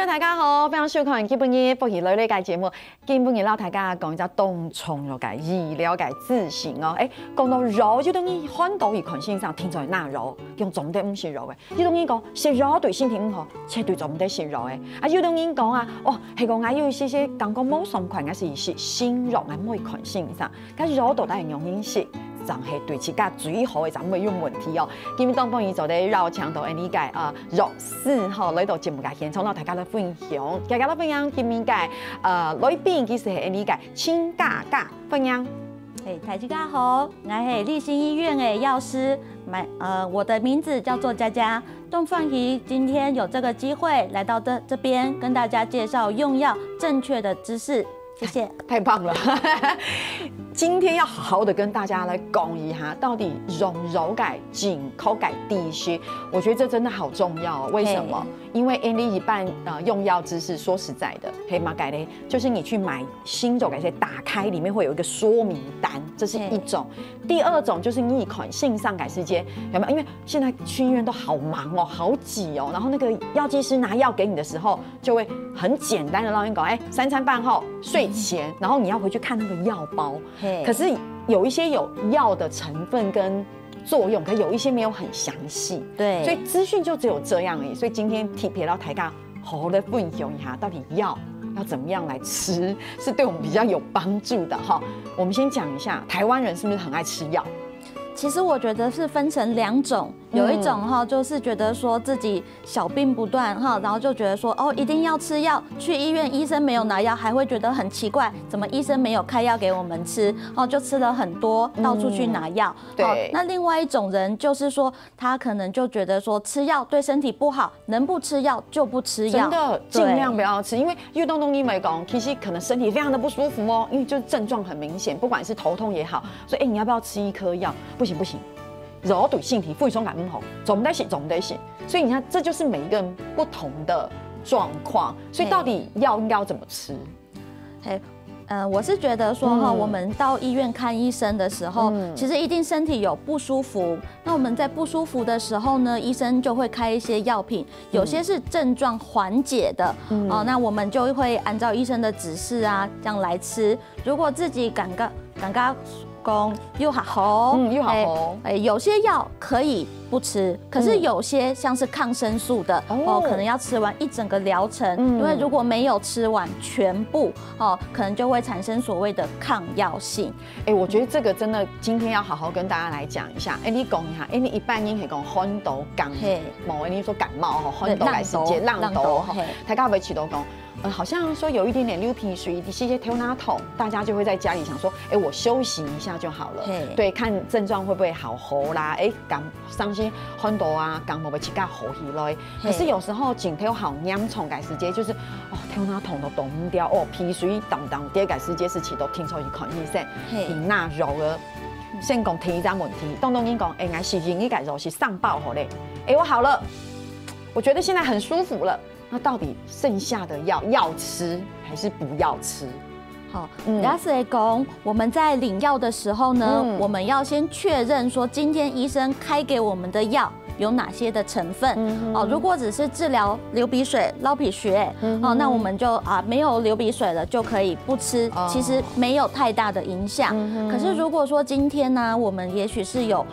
大家好，非常收看今本日福喜女女嘅节目。今本日老大家讲一只冬虫肉嘅医疗嘅自信哦。讲到肉就等于很多伊群身上听做那肉，用总的唔是肉嘅。就等于讲食肉对身体唔好，切对总的食肉嘅。就等于讲啊，哦，系讲啊有一些感觉冇爽快，是心肉啊冇群身上，但肉到底係容易食。就係對自己最好嘅就冇有問題哦。今日當幫伊做啲繞牆度，呢個肉絲吼，呢度節目嘅現場，大家都分享，大家都分享今日嘅來賓其實係呢個親家家分享。大家好，我係立新醫院嘅藥師，我的名字叫做佳佳。東方怡今天有這個機會來到這邊，跟大家介紹用藥正確的知識。謝謝，太棒了！今天要好好的跟大家来讲一下，到底肉改进口改地区，我觉得这真的好重要。为什么？因为 Andy 一半用药知识，说实在的，黑马改嘞，就是你去买新肉改些，打开里面会有一个说明单，这是一种。第二种就是你款性上改时间有没有？因为现在去医院都好忙哦，好挤哦，然后那个药剂师拿药给你的时候，就会很简单的让你讲，3餐饭后睡前，然后你要回去看那个药包。可是有一些有药的成分跟作用，可有一些没有很详细，对，所以资讯就只有这样而已。所以今天提别到台大好好的分享一下，到底药要怎么样来吃，是对我们比较有帮助的哈。我们先讲一下，台湾人是不是很爱吃药？其实我觉得是分成2种，有一种哈就是觉得说自己小病不断哈，然后就觉得说哦一定要吃药，去医院医生没有拿药，还会觉得很奇怪，怎么医生没有开药给我们吃，哦就吃了很多，到处去拿药。对。那另外一种人就是说他可能就觉得说吃药对身体不好，能不吃药就不吃药，真的尽量不要吃，因为运动医美讲，其实可能身体非常的不舒服哦，因为就是症状很明显，不管是头痛也好，所以你要不要吃一颗药？不行，肉对身体副作用感不好，总得洗，所以你看，这就是每一个人不同的状况，所以到底药应该要怎么吃？我是觉得说哈，我们到医院看医生的时候，其实一定身体有不舒服。那我们在不舒服的时候呢，医生就会开一些药品，有些是症状缓解的哦，那我们就会按照医生的指示啊，这样来吃。如果自己感觉又好，有些药可以不吃，可是有些像是抗生素的可能要吃完一整个疗程，因为如果没有吃完全部可能就会产生所谓的抗药性。我觉得这个真的今天要好好跟大家来讲一下。你讲一下，你一般人系讲很多感冒，你说感冒很多来时间浪多大家会起到讲。好像说有一点点流鼻水，一些头拿痛，大家就会在家里想说，我休息一下就好了。对，看症状会不会好啦？感伤心很多啊，感冒会起个好起来。可是有时候颈头好严重嘅时间，就是头拿痛都动唔掉，鼻水澹澹，第嘅时间是起到听出去看醫生，而那肉嘅。先講第一個問題，東東已經講，我是因呢個肉是上報好嘞，我好了，我覺得現在很舒服了。那到底剩下的药要吃还是不要吃？好，假使来讲，我们在领药的时候呢，我们要先确认说今天医生开给我们的药有哪些的成分。如果只是治疗流鼻水、落鼻血，那我们就没有流鼻水了，就可以不吃，其实没有太大的影响。可是如果说今天呢，我们也许是有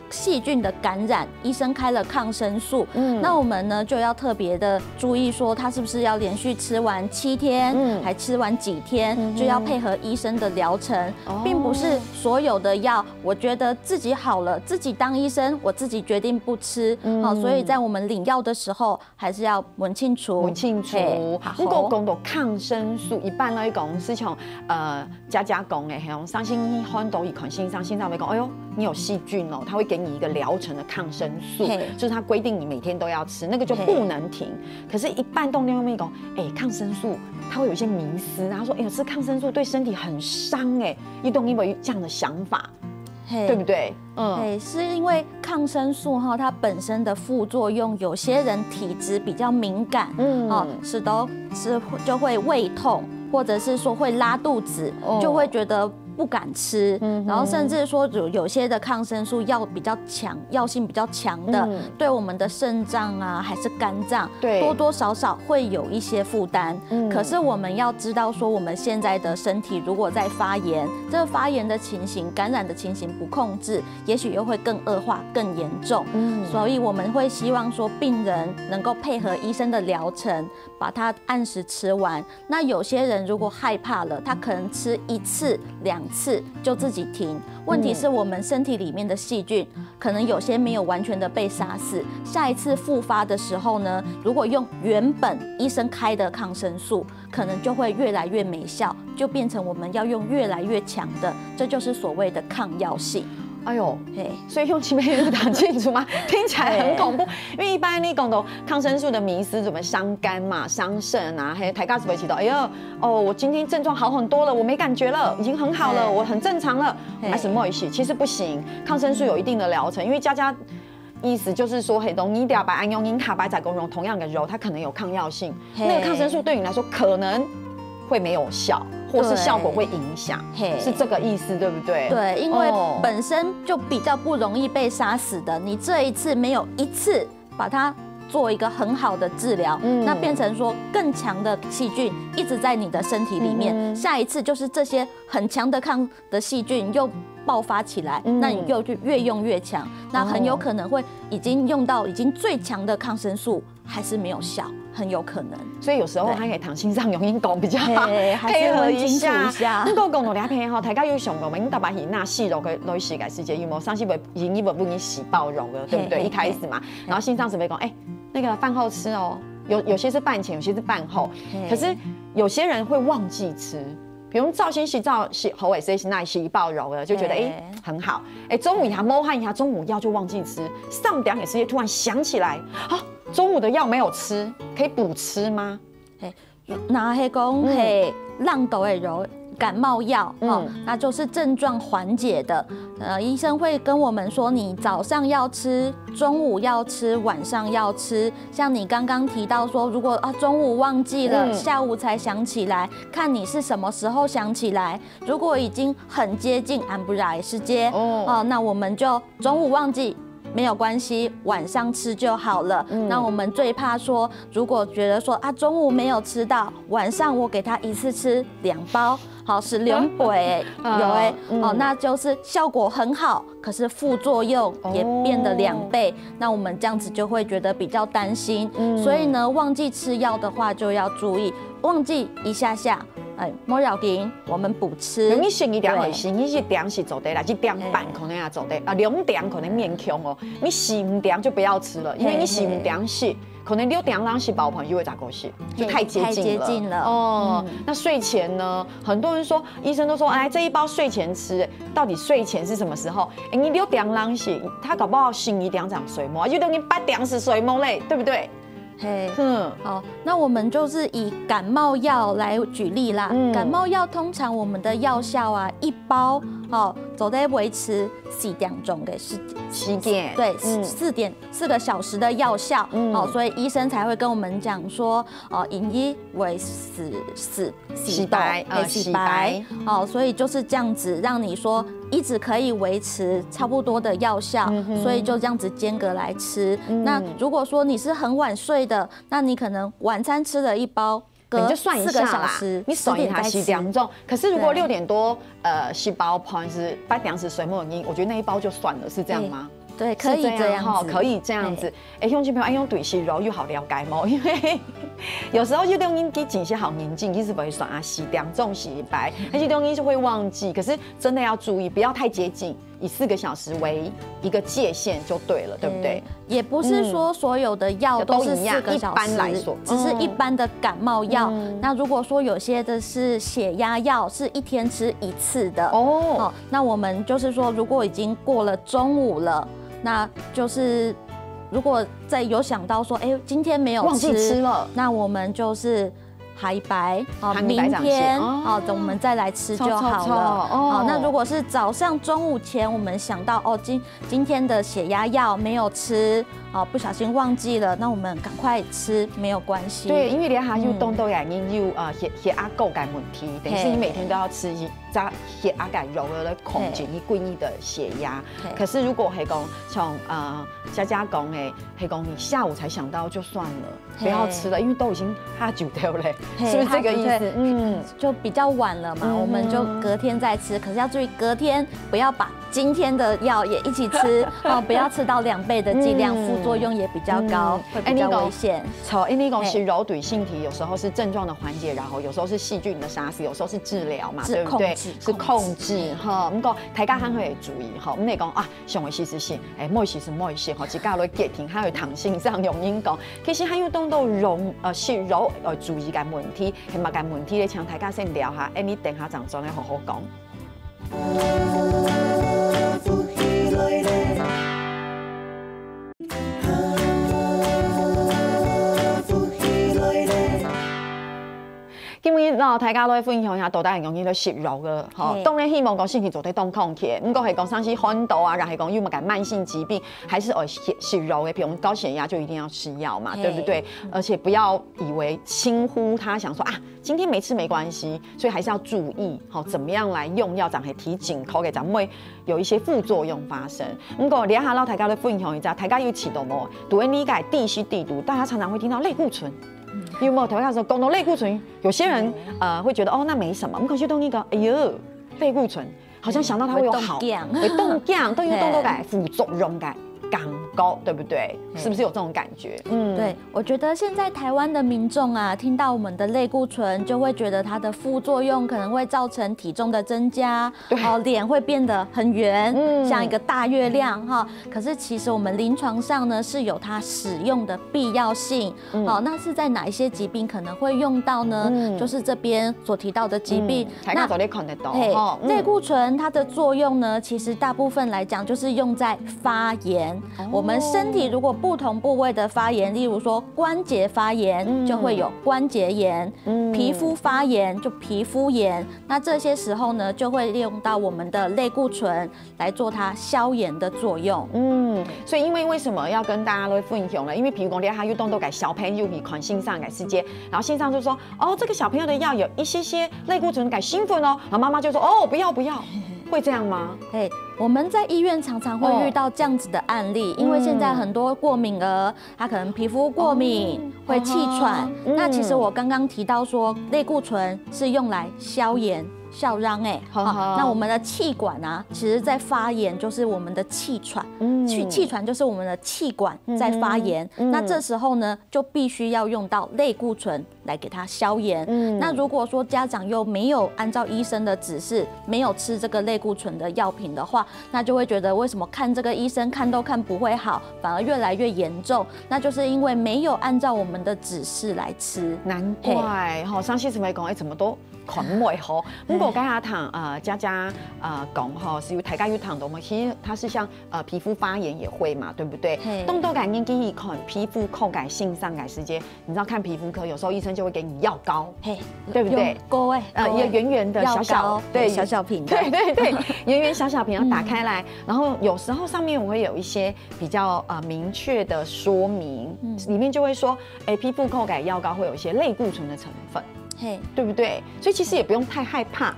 细菌的感染，医生开了抗生素，那我们呢就要特别的注意说，他是不是要连续吃完7天，还吃完几天，就要配合医生的疗程，并不是所有的药，我觉得自己好了，自己当医生，我自己决定不吃，所以在我们领药的时候，还是要问清楚。如果讲到抗生素，一般来讲是像家讲的，像伤心很多一款心脏会讲，哎呦，你有细菌哦，他会给你一个疗程的抗生素，就是他规定你每天都要吃，那个就不能停。可是，一般动物会讲，抗生素它会有一些迷思，他说，吃抗生素对身体很伤，运动有没有这样的想法？对不对？对，是因为抗生素哈，它本身的副作用，有些人体质比较敏感，使得就会胃痛，或者是说会拉肚子，就会觉得不敢吃，然后甚至说有些的抗生素药比较强，药性比较强的，对我们的肾脏啊还是肝脏，多多少少会有一些负担。可是我们要知道说，我们现在的身体如果在发炎，这个发炎的情形、感染的情形不控制，也许又会更恶化、更严重。所以我们会希望说，病人能够配合医生的疗程，把它按时吃完。那有些人如果害怕了，他可能吃1次、2次就自己停。问题是我们身体里面的细菌，可能有些没有完全的被杀死。下一次复发的时候呢，如果用原本医生开的抗生素，可能就会越来越没效，就变成我们要用越来越强的，这就是所谓的抗药性。哎呦，所以用青梅露讲清楚吗？听起来很恐怖。因为一般你讲到抗生素的迷思，怎么伤肝嘛、伤肾啊，还抬杠子会提到，哎呦，我今天症状好很多了，我没感觉了，已经很好了，我很正常了，还是没事。其实不行，抗生素有一定的疗程，因为家意思就是说，容易掉白氨用因卡白载公溶同样的肉，它可能有抗药性，那个抗生素对你来说可能会没有效。或是效果会影响，是这个意思，对不对？对，因为本身就比较不容易被杀死的，你这一次没有一次把它做一个很好的治疗，那变成说更强的细菌一直在你的身体里面，下一次就是这些很强的抗的细菌又爆发起来，那你又就越用越强，那很有可能会已经用到最强的抗生素还是没有效。很有可能，所以有时候还可以躺心脏用音讲比较好，配合一下。你讲到两天哈，大家有想过吗？你大把鱼那细肉可以洗改世界，有没有上细不营一本不给你洗爆肉了，对不对？一开始嘛，然后心脏准备讲，那个饭后吃哦，有些是饭前，有些是饭后，可是有些人会忘记吃。比如照先洗澡洗喉尾洗那洗爆肉了，就觉得很好。中午一下摸汗一下，中午药就忘记吃，上点也是突然想起来，中午的药没有吃，可以补吃吗？那是讲浪豆的肉。感冒药那就是症状缓解的。医生会跟我们说，你早上要吃，中午要吃，晚上要吃。像你刚刚提到说，如果中午忘记了，下午才想起来，看你是什么时候想起来。如果已经很接近安不来时间那我们就中午忘记。没有关系，晚上吃就好了。那我们最怕说，如果觉得说中午没有吃到，晚上我给他一次吃2包，好是2杯那就是效果很好，可是副作用也变得2倍。那我们这样子就会觉得比较担心。所以呢，忘记吃药的话就要注意，忘记一下下。莫要紧，我们补吃。你醒一点会醒，1点是做对啦，1点半可能也做对，2点可能勉强哦。你4点就不要吃了，因为你4点洗，可能6点让洗饱盘就会咋过洗，就太接近了。那睡前呢？很多人说，医生都说，这一包睡前吃，到底睡前是什么时候？你6点让洗，他搞不好醒1点这样睡梦，就等于8点是睡梦嘞，对不对？好，那我们就是以感冒药来举例啦。感冒药通常我们的药效1包走在维持4点钟的时间，对，4个小时的药效。所以医生才会跟我们讲说，饮一为洗白。所以就是这样子，让你说一直可以维持差不多的药效，所以就这样子间隔来吃。那如果说你是很晚睡的，那你可能晚餐吃了1包，你就算一下啦，你算一下4点钟。可是如果6点多洗包盘是8点是水墨音，我觉得那一包就算了，是这样吗？对，可以这样子，可以这样子。兄弟朋友，用对洗肉又好了解吗？因为有时候就用音给紧些好宁静，其实不会算洗2种洗白，而且用音就会忘记。可是真的要注意，不要太接近，以4个小时为一个界限就对了，对不对？也不是说所有的药都是4个小时，一般来说，只是一般的感冒药。那如果说有些的是血压药，是1天吃1次的那我们就是说，如果已经过了中午了，那就是如果再有想到说，今天没有忘记吃了，那我们就是海白，明天我们再来吃就好了。好，那如果是早上、中午前，我们想到今天的血压药没有吃，不小心忘记了，那我们赶快吃没有关系。对，因为你还有动都原因有血压高的问题，等于是你每天都要吃血压感柔了来控制你规律的血压。可是如果系讲像佳佳讲的，系讲你下午才想到就算了，不要吃了，因为都已经下酒掉了，是不是这个意思？就比较晚了嘛，我们就隔天再吃。可是要注意，隔天不要把今天的药也一起吃不要吃到2倍的剂量，副作用也比较高，会比较危险。你讲是柔对性体，有时候是症状的缓解，然后有时候是细菌的杀死，有时候是治疗嘛，对不对？是控制哈。不过大家还会注意哈，我们讲上会其实是莫其实莫些一家来家庭还有糖性上容易讲，其实还有当到血柔注意嘅问题，系嘛嘅问题咧，请大家先聊下，你等下张再来好好讲。今日大家都分享一下到底係容易咧攝肉嘅，當然希望講身體做啲當抗體，唔過係講像是昏倒啊，然後係講有乜嘅慢性疾病，還是攝肉嘅，譬如高血壓就一定要吃藥嘛，對不對？而且不要以為輕忽他，想說今天沒吃沒關係，所以還是要注意，怎麼樣來用藥，就係提緊口嘅，就唔會有一些副作用發生。唔過你下大家都分享一下，大家要知道冇？對理解地西地毒，大家常常會聽到類固醇。有沒有？大家說講到類固醇，有些人會覺得那沒什麼，我們可是當一個類固醇，好像想到它會有好，會凍僵，都有凍到嘅副作用嘅感覺，對不對？是不是有這種感覺？對，我覺得現在台灣的民眾聽到我們的類固醇，就會覺得它的副作用可能會造成體重的增加，臉會變得很圓，像一個大月亮哈。可是其實我們臨床上呢是有它使用的必要性。那是在哪一些疾病可能會用到呢？就是這邊所提到的疾病。那你看得到。類固醇它的作用呢，其實大部分來講就是用在發炎。我們身體如果不同部位的發炎，例如說關節發炎，就會有關節炎；皮膚發炎就皮膚炎。那這些時候呢，就會利用到我們的類固醇來做它消炎的作用。所以因為什麼要跟大家來分享呢？因為譬如講你還有當到給小朋友去看線上嘅世界，然後線上就說這個小朋友的藥有一些類固醇給興奮哦，然後媽媽就說不要不要。會這樣嗎？我們在醫院常常會遇到這樣子的案例，因為現在很多過敏兒，他可能皮膚過敏，會氣喘。那其實我剛剛提到說，類固醇是用來消炎。消痠那我們的氣管其實在發炎，就是我們的氣喘，氣喘就是我們的氣管在發炎。那這時候呢，就必須要用到類固醇來給它消炎。那如果說家長又沒有按照醫生的指示，沒有吃這個類固醇的藥品的話，那就會覺得為什麼看這個醫生看都看不會好，反而越來越嚴重？那就是因為沒有按照我們的指示來吃。難怪上次怎麼講怎麼都款袂好。不過剛才佳佳講是大家有談到嘛，其實它是像皮膚發炎也會嘛，對不對？動到感應建議看皮膚科改性上改時間，你知道看皮膚科有時候醫生就會給你藥膏，對不對？膏一個圓圓的小小對小小瓶，對對對，圓圓小小瓶，然後打開來，然後有時候上面我會有一些比較明確的說明，裡面就會說，皮膚科改藥膏會有一些類固醇的成分。對不對？所以其實也不用太害怕。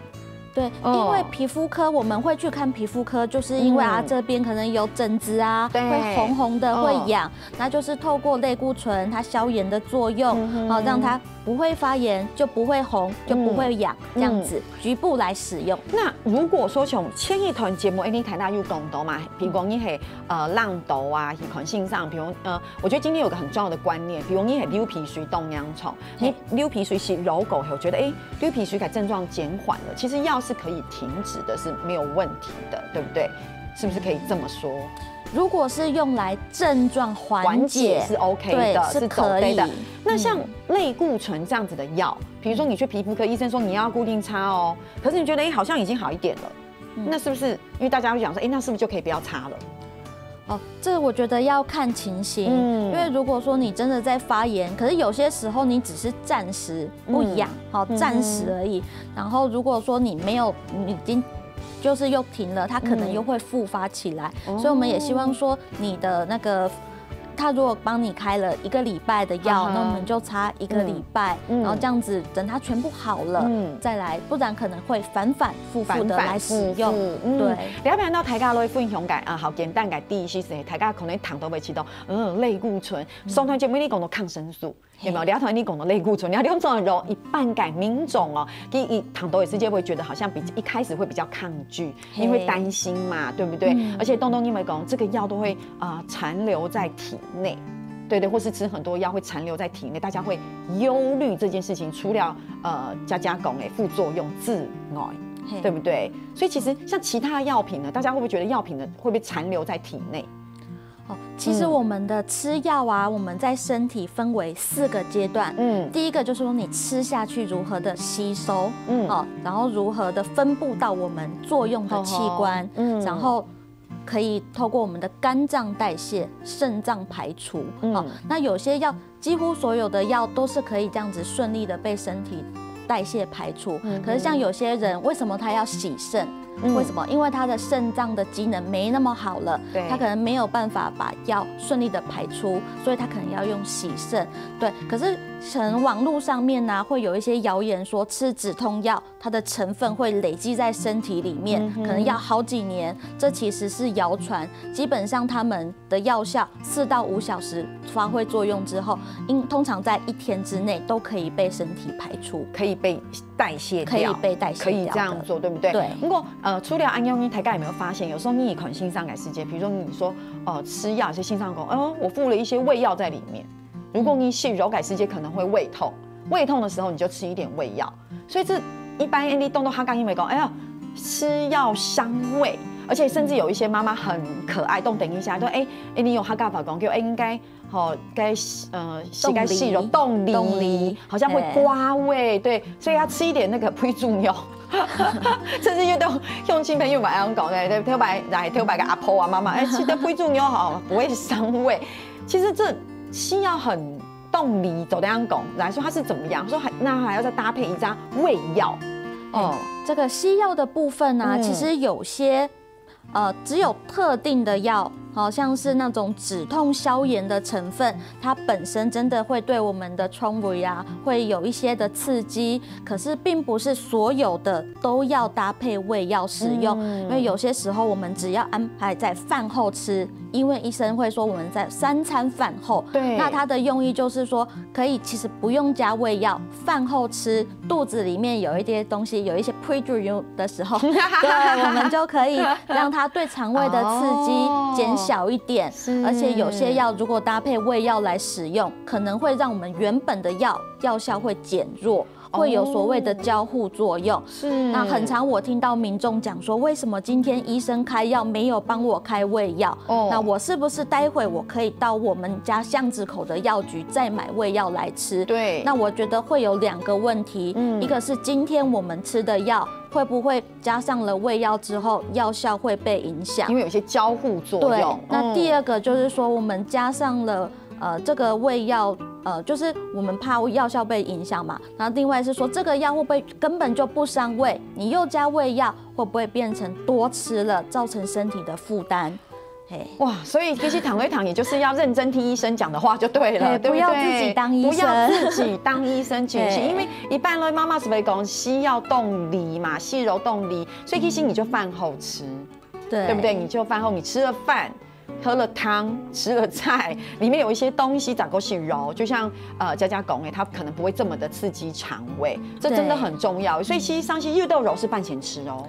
對，因為皮膚科我們會去看皮膚科，就是因為這邊可能有疹子會紅紅的，會癢，那就是透過類固醇它消炎的作用，讓它不會發炎，就不會紅，就不會癢，這樣子局部來使用。那如果說從前一段節目，你睇到有講到嘛，譬如講你係浪痘啊，去看性上，譬如我覺得今天有個很重要的觀念，譬如你係流鼻水、東洋蟲，你流鼻水是揉狗後，我覺得流鼻水嘅症狀減緩了，其實藥是可以停止的，是沒有問題的，對不對？是不是可以這麼說？如果是用來症狀緩解是 OK 的，是可以的。那像類固醇這樣子的藥，比如說你去皮膚科，醫生說你要固定擦哦，可是你覺得好像已經好一點了，那是不是因為大家會講說，那是不是就可以不要擦了？哦，这我觉得要看情形，因为如果说你真的在发炎，可是有些时候你只是暂时不痒，好，暂时而已。然后如果说你没有，你已经就是又停了，它可能又会复发起来。所以我们也希望说你的那个。他如果帮你开了1个礼拜的药，那我们就擦1个礼拜，然后这样子等它全部好了再来，不然可能会反反复复的来使用。对，了解到大家来分享嘅好简单嘅第一些是大家可能糖都未吃到，类固醇，上台节目你讲到抗生素。有没有？聊团你讲的类固醇，你要两种容一半改民众哦，一糖豆也世界会觉得好像一开始会比较抗拒，因为担心嘛，对不对？而且东东因为讲这个药都会残留在体内，对对，或是吃很多药会残留在体内，大家会忧虑这件事情。除了加讲的副作用之外，对不对？所以其实像其他药品呢，大家会不会觉得药品呢会不会残留在体内？其实我们的吃药啊，我们在身体分为4个阶段。第一个就是说你吃下去如何的吸收，然后如何的分布到我们作用的器官，然后可以透过我们的肝脏代谢、肾脏排除。那有些药，几乎所有的药都是可以这样子顺利的被身体代谢排除。可是像有些人，为什么他要洗肾？为什么？因为他的肾脏的机能没那么好了，他可能没有办法把药顺利的排出，所以他可能要用洗肾。对，可是可能网络上面呢，会有一些谣言说吃止痛药，它的成分会累积在身体里面，可能要好几年，这其实是谣传。基本上他们的药效4到5小时发挥作用之后，通常在1天之内都可以被身体排出，可以被代谢掉，可以被代谢掉，可以这样做，对不对？对。不过除了安用医，大家有没有发现，有时候你可能性上改世界，比如说你说吃药，有些性上讲，我附了一些胃药在里面。如果你是柔改世界可能会胃痛，胃痛的时候你就吃一点胃药。所以这一般你动哈刚因为讲，哎呀，吃药伤胃，而且甚至有一些妈妈很可爱，等一下说，你有哈嘎法讲叫应该该洗肉冻梨，好像会刮胃，对，所以要吃一点那个配助牛。甚至用亲朋友买讲的，挑白个阿婆啊妈妈，吃的配助牛好，不会伤胃。其实这西药很冻梨，走这样讲来说它是怎么样？说那还要再搭配一张胃药。这个西药的部分呢，其实有些只有特定的药。好像是那种止痛消炎的成分，它本身真的会对我们的肠胃啊会有一些的刺激，可是并不是所有的都要搭配胃药使用，因为有些时候我们只要安排在饭后吃，因为医生会说我们在3餐饭后，对，那它的用意就是说可以其实不用加胃药，饭后吃，肚子里面有一些东西，有一些 pre-drug 的时候，对，我们就可以让它对肠胃的刺激减小一点，而且有些药如果搭配胃药来使用，可能会让我们原本的药效会减弱。会有所谓的交互作用，是。那很常我听到民众讲说，为什么今天医生开药没有帮我开胃药？那我是不是待会我可以到我们家巷子口的药局再买胃药来吃？对。那我觉得会有2个问题，一个是今天我们吃的药会不会加上了胃药之后药效会被影响？因为有些交互作用。对。那第2个就是说，我们加上了这个胃药。就是我们怕药效被影响嘛，然后另外是说这个药会不会根本就不伤胃，你又加胃药会不会变成多吃了，造成身体的负担？哇，所以其实躺对躺，也就是要认真听医生讲的话就对了，对不对？不要自己当医生，不要自己当医生解析，因为一般的妈妈是会讲西药冻梨嘛，细柔冻梨，所以其实你就饭后吃，对不对？你就饭后你吃了饭。喝了汤，吃了菜，里面有一些东西咋够是柔，就像佳佳讲它可能不会这么的刺激肠胃，这真的很重要。所以其实上期绿豆柔是饭前吃哦，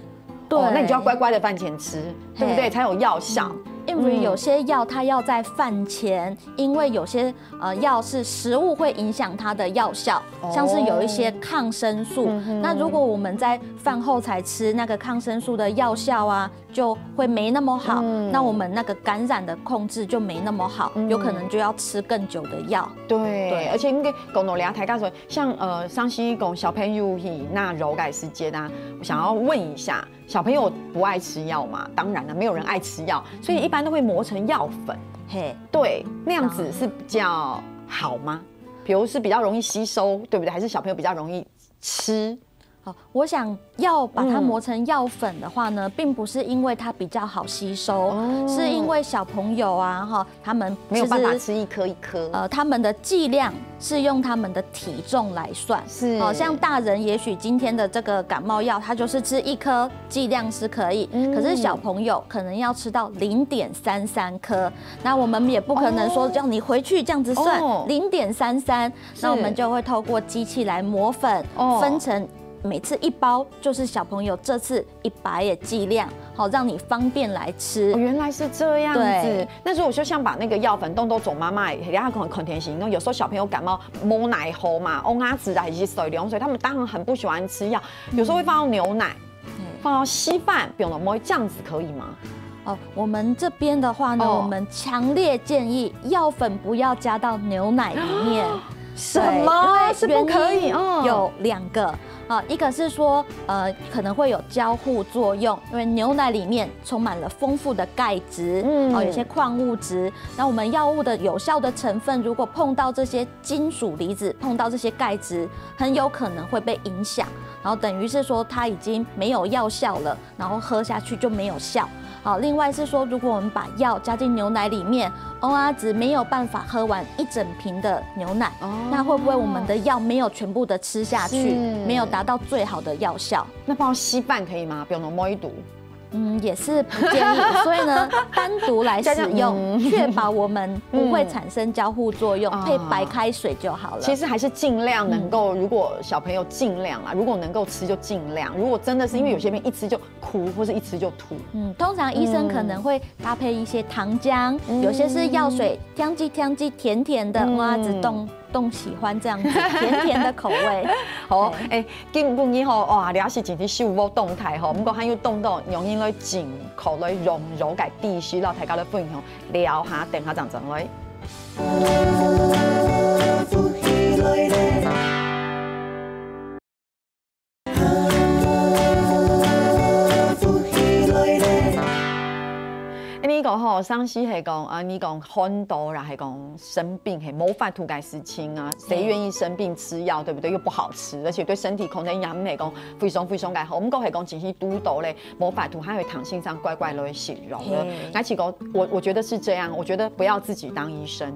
对，那你就要乖乖的饭前吃，对不对？才有药效。因为有些药它要在饭前，因为有些药是食物会影响它的药效，像是有一些抗生素。那如果我们在饭后才吃，那个抗生素的药效啊就会没那么好，那我们那个感染的控制就没那么好，有可能就要吃更久的药。对，而且应该讲到俩台告诉像上西讲小朋友那柔改时间啊，我想要问一下。小朋友不爱吃药嘛，当然了，没有人爱吃药，所以一般都会磨成药粉。嘿，对，那样子是比较好吗？比如是比较容易吸收，对不对？还是小朋友比较容易吃？好，我想要把它磨成药粉的话呢，并不是因为它比较好吸收，是因为小朋友啊，他们没有办法吃一颗一颗。他们的剂量是用他们的体重来算，是，好像大人也许今天的这个感冒药，他就是吃1颗，剂量是可以，可是小朋友可能要吃到0.33颗，那我们也不可能说叫你回去这样子算0.33，那我们就会透过机器来磨粉，分成。每次1包就是小朋友这次100的剂量，好让你方便来吃。原来是这样子。那如果说像把那个药粉冻到做妈妈，人家可能肯定型，有时候小朋友感冒摸奶喉嘛，欧阿子啊，以及水凉水，他们当然很不喜欢吃药，有时候会放到牛奶，放到稀饭，比如说摸这样子可以吗？我们这边的话呢，我们强烈建议药粉不要加到牛奶里面。什么？是不可以？有2个。一个是说，可能会有交互作用，因为牛奶里面充满了丰富的钙质，有些矿物质。那我们药物的有效的成分，如果碰到这些金属离子，碰到这些钙质，很有可能会被影响，然后等于是说它已经没有药效了，然后喝下去就没有效。好，另外是说，如果我们把药加进牛奶里面，欧阿子没有办法喝完1整瓶的牛奶，那会不会我们的药没有全部的吃下去，没有达到最好的药效？那帮稀饭可以吗？不用摸一毒。也是不建议，所以呢，单独来使用，确保我们不会产生交互作用，配白开水就好了。其实还是尽量能够，如果小朋友尽量啦，如果能够吃就尽量。如果真的是因为有些病一吃就哭，或是一吃就吐，通常医生可能会搭配一些糖浆，有些是药水，香鸡甜甜的，哇，子动喜欢这样子甜甜的口味。好，根本以后哇，你要是真係手舞动态吼，不过还有动到用因来静口来融入嘅地区，让大家来分享聊下，等下陣來。你講吼，上次係講你講很多啦，係講生病係冇法度改事情啊，誰願意生病吃藥，對不對？又不好吃，而且對身體可能也唔係講非常嘅好。咁講係講只是督導咧，冇法度，還有糖性上怪來形容的。而且講我覺得是這樣，我覺得不要自己當醫生。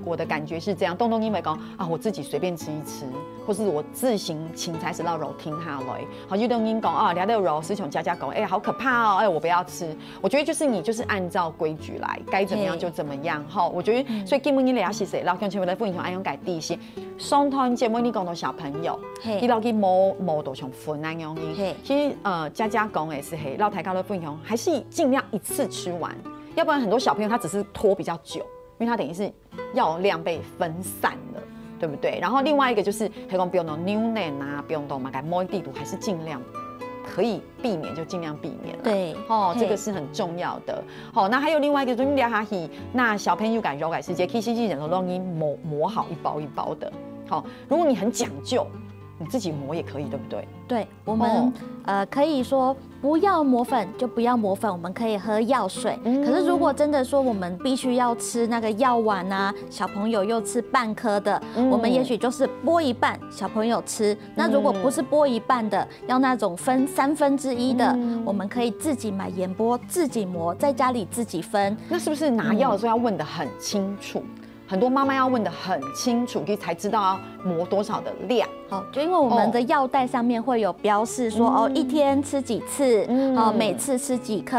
我的感覺是這樣，東因為講啊，我自己隨便吃一吃，或是我自行請才食到肉停下來。好，有的人講啊，聊到肉師從家講，好可怕哦，我不要吃。我覺得就是你就是按照規矩來，該怎麼樣就怎麼樣。好，我覺得所以基本你倆是誰，老公全部來分享按樣改地線。上堂節目你講到小朋友，你老佢冇到從分按樣嘢。其實家講的是老大家都分享，還是盡量一次吃完，要不然很多小朋友他只是拖比較久。因為它等於是藥量被分散了，對不對？然後另外一個就是，譬如講不用到牛奶啊，不用到嘛，改摸地圖，還是盡量可以避免就盡量避免了。對，這個是很重要的。好，那還有另外一個就是你聊下去，那小朋友改肉改世界，其實人都讓你磨好一包一包的。好，如果你很講究，你自己磨也可以，對不對？對，我們可以說不要磨粉就不要磨粉，我們可以喝藥水。可是如果真的說我們必須要吃那個藥丸啊，小朋友又吃半顆的，我們也許就是剝一半，小朋友吃。那如果不是剝一半的，要那種分1/3的，我們可以自己買鹽波，自己磨，在家裡自己分。那是不是拿藥的時候要問得很清楚？很多媽媽要問得很清楚，才知道要磨多少的量。好，就因為我們的藥袋上面會有標示說，一天吃幾次，每次吃幾顆，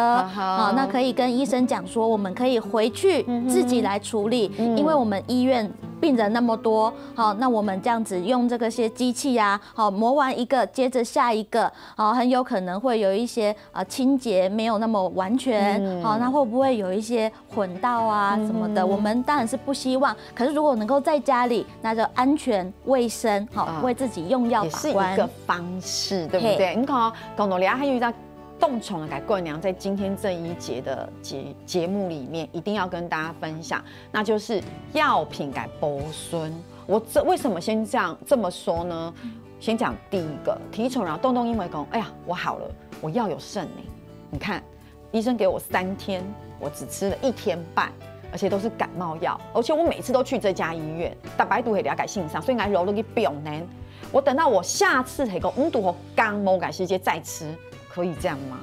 那可以跟醫生講說，我們可以回去自己來處理，因為我們醫院病人那麼多，好，那我們這樣子用這個些機器啊，好，磨完一個，接着下一個，好，很有可能會有一些清潔沒有那麼完全，好，那會不會有一些混到啊什麼的？我們當然是不希望，可是如果能夠在家裡，那就安全衛生，好，為自己用藥把關，也是一個方式，對不對？你看，講到還有一個動寵的改貴娘，在今天這一節的節目裡面，一定要跟大家分享，那就是藥品改保孫。為什麼先這麼說呢？先講第一個，體寵然後動因為講，哎呀，我好了。我药有剩呢。你看，医生给我3天，我只吃了1天半，而且都是感冒药，而且我每次都去这家医院，大白都会了解性上，所以我揉了个病呢。我等到我下次那个度和感冒改时间再吃，可以这样吗？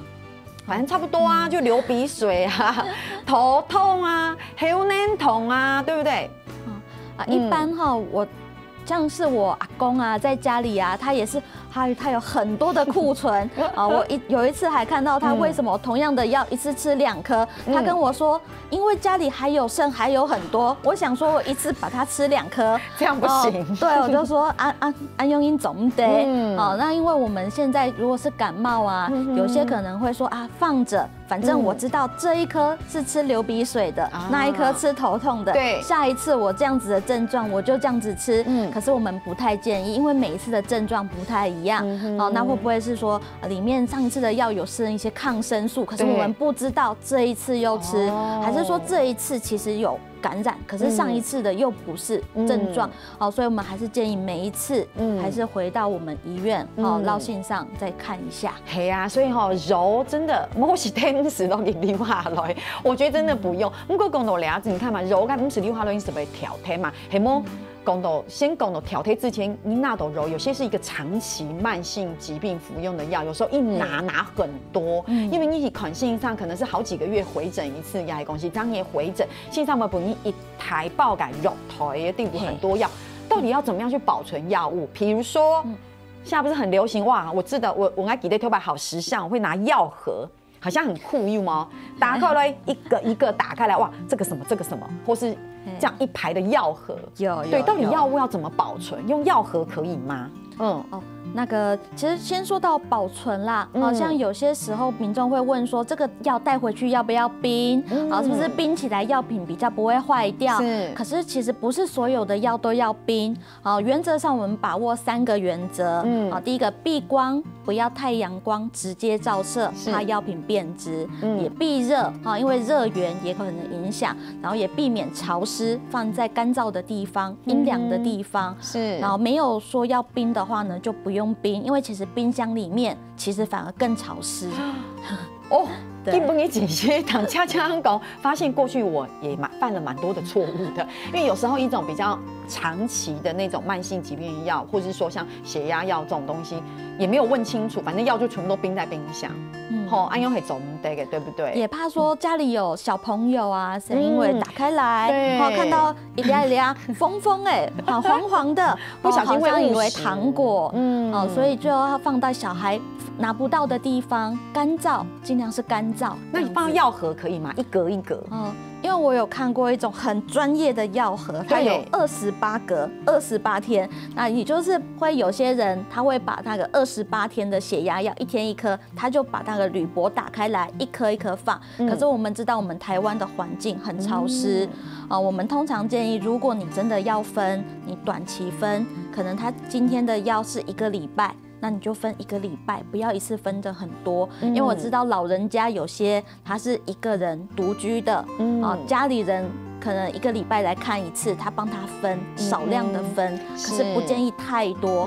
反正差不多啊，就流鼻水啊、头痛啊、喉咙痛啊，对不对？一般哈，我像是我阿公啊，在家里啊，他也是，他有很多的库存啊。我有一次还看到他为什么同样的药一次吃2颗，他跟我说，因为家里还有剩，还有很多。我想说我一次把它吃2颗，这样不行。对，我就说安用英总得那因为我们现在如果是感冒啊，有些可能会说放着。反正我知道这一颗是吃流鼻水的，那一颗吃头痛的。对，下一次我这样子的症状，我就这样子吃。可是我们不太建议，因为每一次的症状不太一样。那会不会是说里面上一次的药有施一些抗生素，可是我们不知道这一次又吃，还是说这一次其实有感染，可是上一次的又不是症状，所以我们还是建议每一次还是回到我们医院绕线上再看一下。嘿啊，所以揉真的某些天时都给溜下来，我觉得真的不用。不过讲到俩子，你看嘛，揉跟不是溜下来，你是被调体嘛，系么？先讲到调体之前，你那都揉，有些是一个长期慢性疾病服用的药，有时候一拿很多，因为你款性上可能是好几个月回诊一次，牙医公司当年回诊，线上不你一台爆改肉台的地步很多药，到底要怎么样去保存药物？比如说，现在不是很流行哇？我记得我爱记得头发好时尚，我会拿药盒。好像很酷有吗？打开来一个一个打开来，哇，这个什么这个什么，或是这样一排的药盒。对，到底药物要怎么保存？用药盒可以吗？那个其实先说到保存啦，好像有些时候民众会问说，这个药带回去要不要冰？是不是冰起来药品比较不会坏掉？可是其实不是所有的药都要冰。原则上我们把握3个原则。第一个避光，不要太阳光直接照射，怕药品变质。也避热，因为热源也可能影响。然后也避免潮湿，放在干燥的地方、阴凉的地方。然后没有说要冰的话呢，就不用冰，因为其实冰箱里面其实反而更潮湿。基本也紧些讲恰恰讲，发现过去我也犯了蛮多的错误的，因为有时候一种比较长期的那种慢性疾病药，或者是说像血压药这种东西，也没有问清楚，反正药就全部都冰在冰箱，安用会走的，对不对？也怕说家里有小朋友啊，是因为打开来，看到一粒一粒风黄黄的，不小心会以为糖果，所以就要放到小孩拿不到的地方，干燥，尽量是干燥。那你放药盒可以吗？一格一格。因为我有看过一种很专业的药盒，它有28格，28天。那也就是会有些人他会把那个28天的血压药，1天1颗，他就把那个铝箔打开来，一颗一颗放。可是我们知道我们台湾的环境很潮湿，我们通常建议，如果你真的要分，你短期分，可能他今天的药是1个礼拜。那你就分1个礼拜，不要一次分的很多，因为我知道老人家有些他是一个人独居的，家里人可能1个礼拜来看一次，他帮他分少量的分，可是不建议太多，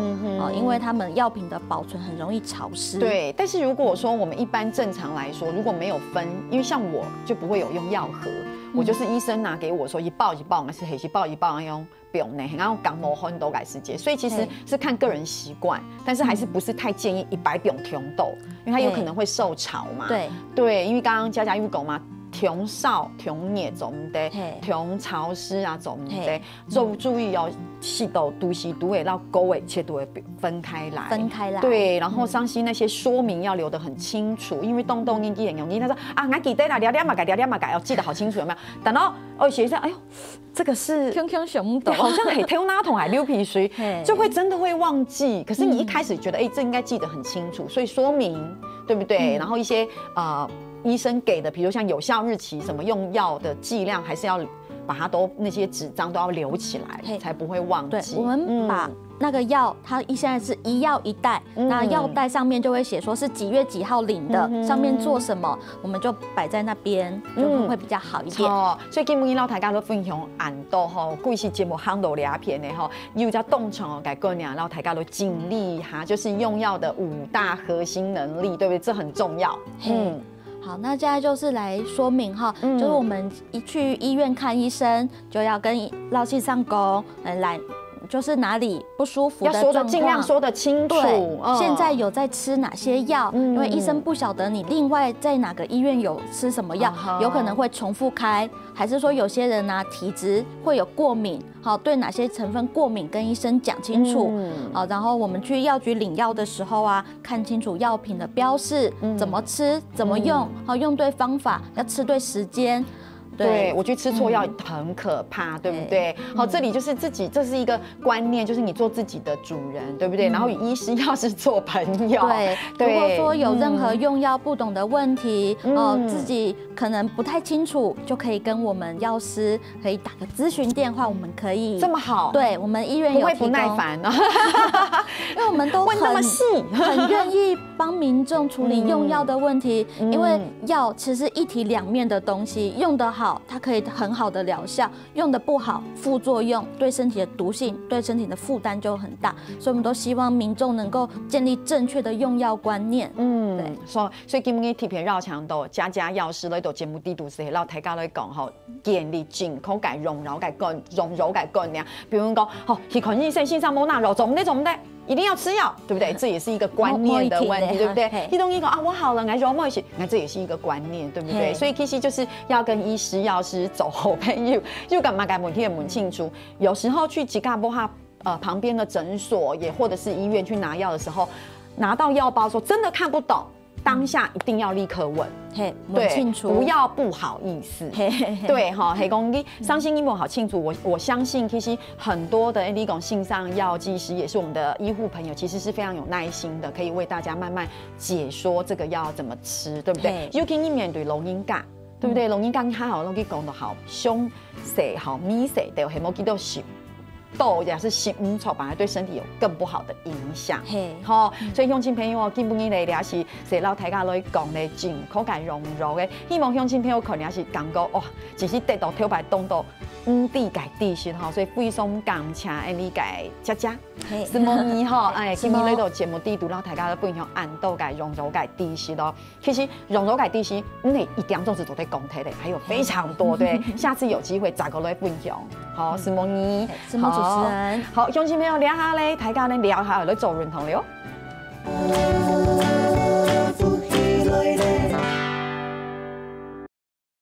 因为他们药品的保存很容易潮湿。对，但是如果说我们一般正常来说，如果没有分，因为像我就不会有用药盒，我就是医生拿给我说一包一包，还是一包一包用。病呢，然后感冒很多改时间，所以其实是看个人习惯，但是还是不是太建议100病冲豆，因为它有可能会受潮嘛。对，因为刚刚佳佳有讲嘛，虫少、虫热总的，虫潮湿啊总的，注意哦，湿度、都市都会到沟尾切都会分开来。对，然后上面那些说明要留得很清楚，因为动念记很容易，他说啊，我记得啦，聊嘛改，要记得好清楚有没有？等到写一下，哎呦。这个是好像很天哪桶还流鼻水，就会真的会忘记。可是你一开始觉得，这应该记得很清楚，所以说明对不对？然后一些医生给的，比如像有效日期、什么用药的剂量，还是要把它都那些纸张都要留起来，才不会忘记。对，我们把那个药它现在是1药1袋，那药袋上面就会写说是几月几号领的，上面做什么，我们就摆在那边，就会比较好一点。所以今日老大家都分享很多吼，贵是节目行到两片的吼，有只动场改过年，然后大家都经历哈，就是用药的5大核心能力，对不对？这很重要。好，那现在就是来说明哈，就是我们一去医院看医生，就要跟老师上工来。就是哪里不舒服的状况，要说的尽量说得清楚。现在有在吃哪些药？因为医生不晓得你另外在哪个医院有吃什么药，有可能会重复开，还是说有些人呢体质会有过敏，好，对哪些成分过敏跟医生讲清楚。好，然后我们去药局领药的时候啊，看清楚药品的标示，怎么吃，怎么用，好，用对方法，要吃对时间。对，我觉得吃错药很可怕，对不对？好，这里就是自己，这是一个观念，就是你做自己的主人，对不对？然后与医师、药师做朋友。对，如果说有任何用药不懂的问题，自己可能不太清楚，就可以跟我们药师可以打个咨询电话，我们可以这么好。对，我们医院有不会不耐烦啊，因为我们都问那么细，很愿意帮民众处理用药的问题，因为药其实一体两面的东西，用得好。它可以很好的疗效，用的不好，副作用对身体的毒性、对身体的负担就很大，所以我们都希望民众能够建立正确的用药观念。对，所以今日特别绕墙都家药师来到节目底度时，老大家来讲吼，建立健康改容柔改观念，比如讲，去看医生，身上冇拿肉，怎么的？一定要吃药，对不对？这也是一个观念的问题，对不对？一东一讲啊，我好了，来揉摸一起，这也是一个观念，对不对？所以其实就是要跟医师、药师走好朋友，就干嘛问题也问清楚。有时候去吉嘎波哈旁边的诊所，也或者是医院去拿药的时候，拿到药包说真的看不懂。当下一定要立刻问，问清楚，不要不好意思，对哈，黑公你伤心英文好清楚，我相信其实很多的你讲性上药剂师也是我们的医护朋友，其实是非常有耐心的，可以为大家慢慢解说这个药怎么吃，对不对？尤其你面对龙眼干，对不对？龙眼干还好，拢去讲得好，凶色好米色都系冇几多食。豆也是食唔错，反而对身体有更不好的影响。好，所以乡亲朋友，基本上也是是老大家来讲的健康介融入的。希望乡亲朋友可能也是感觉哇，只是得到头牌动到地改地形哈，所以非常感谢你改佳佳，是么你哈？今日来到节目底度，老大家都分享按豆改融入改地形咯。其实融入改地形，你一点钟是都在讲题的，还有非常多对。下次有机会再个来分享。好，是么你？主持人好，乡亲朋友聊下咧，大家咧聊下来做认同了。